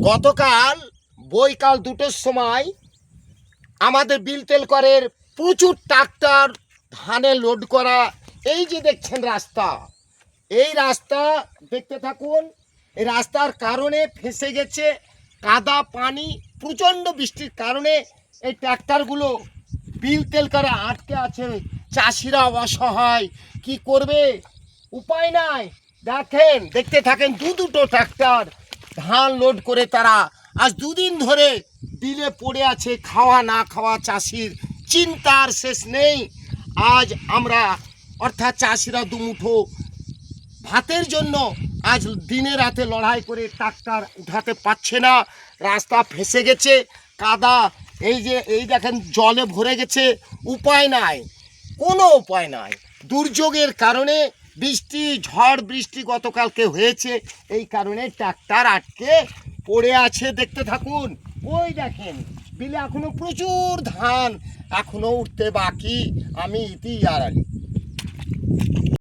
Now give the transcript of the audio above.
গতকাল বৈকাল 2টোর সময় আমাদের বিলতেলকরের প্রচুর ট্রাক্টর ধানে লোড করা, এই যে দেখছেন রাস্তা, এই রাস্তা দেখতে থাকুন। এই রাস্তার কারণে ফেসে গেছে, কাদা পানি, প্রচণ্ড বৃষ্টির কারণে এই ট্রাক্টরগুলো বিলতেলকরে আটকে আছে। চাষিরা অসহায়, কি করবে, উপায় নাই। দেখেন, দেখতে থাকেন, দুটো ট্রাক্টর ধান লোড করে তারা আজ 2 দিন ধরে বিলে পড়ে আছে। খাওয়া না খাওয়া চাষির চিন্তার শেষ নেই। আজ আমরা অর্থাৎ চাষিরা দুমুঠো ভাতের জন্য আজ দিনে রাতে লড়াই করে ট্রাক্টর উঠাতে পারছে না। রাস্তা ফেসে গেছে, কাদা, এই দেখেন জলে ভরে গেছে। উপায় নাই, কোনো উপায় নাই। দুর্যোগের কারণে বৃষ্টি, ঝড় বৃষ্টি গতকালকে হয়েছে, এই কারণে ট্রাক্টর আটকে পড়ে আছে। দেখতে থাকুন, ওই দেখেন বিলে এখনো প্রচুর ধান এখনো উঠতে বাকি। আমি ইতি আর আলী।